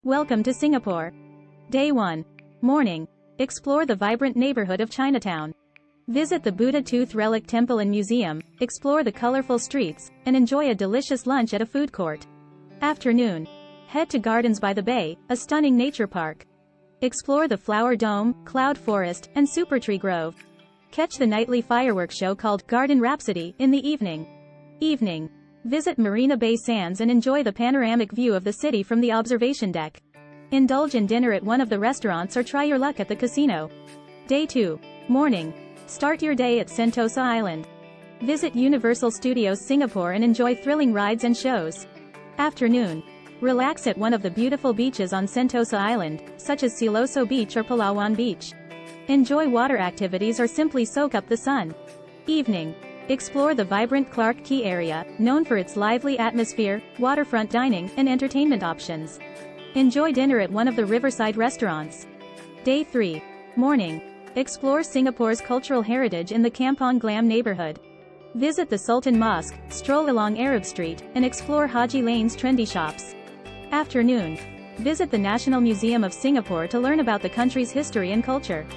Welcome to Singapore. Day 1. Morning. Explore the vibrant neighborhood of Chinatown. Visit the Buddha Tooth Relic Temple and Museum, explore the colorful streets, and enjoy a delicious lunch at a food court. Afternoon. Head to Gardens by the Bay, a stunning nature park. Explore the Flower Dome, Cloud Forest, and Super Tree Grove. Catch the nightly fireworks show called Garden Rhapsody in the evening. Evening. Visit Marina Bay Sands and enjoy the panoramic view of the city from the observation deck. Indulge in dinner at one of the restaurants or try your luck at the casino. Day 2. Morning. Start your day at Sentosa Island. Visit Universal Studios Singapore and enjoy thrilling rides and shows. Afternoon. Relax at one of the beautiful beaches on Sentosa Island, such as Siloso Beach or Palawan Beach. Enjoy water activities or simply soak up the sun. Evening. Explore the vibrant Clarke Quay area, known for its lively atmosphere, waterfront dining, and entertainment options. Enjoy dinner at one of the riverside restaurants. Day 3. Morning. Explore Singapore's cultural heritage in the Kampong Glam neighborhood. Visit the Sultan Mosque, stroll along Arab Street, and explore Haji Lane's trendy shops. Afternoon. Visit the National Museum of Singapore to learn about the country's history and culture.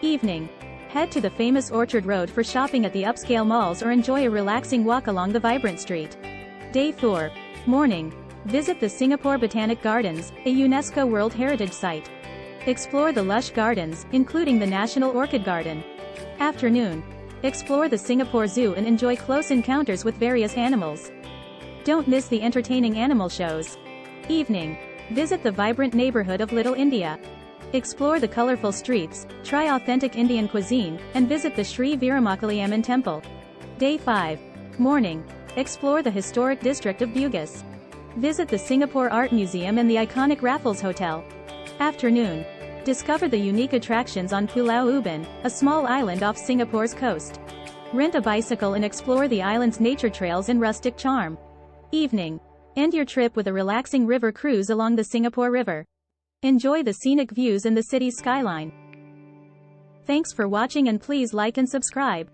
Evening. Head to the famous Orchard Road for shopping at the upscale malls or enjoy a relaxing walk along the vibrant street. Day 4. Morning. Visit the Singapore Botanic Gardens, a UNESCO World Heritage Site. Explore the lush gardens, including the National Orchid Garden. Afternoon. Explore the Singapore Zoo and enjoy close encounters with various animals. Don't miss the entertaining animal shows. Evening. Visit the vibrant neighborhood of Little India. Explore the colorful streets, try authentic Indian cuisine, and visit the Sri Veeramakaliamman Temple. Day 5. Morning. Explore the historic district of Bugis. Visit the Singapore Art Museum and the iconic Raffles Hotel. Afternoon. Discover the unique attractions on Pulau Ubin, a small island off Singapore's coast. Rent a bicycle and explore the island's nature trails and rustic charm. Evening. End your trip with a relaxing river cruise along the Singapore River. Enjoy the scenic views and the city's skyline. Thanks for watching and please like and subscribe.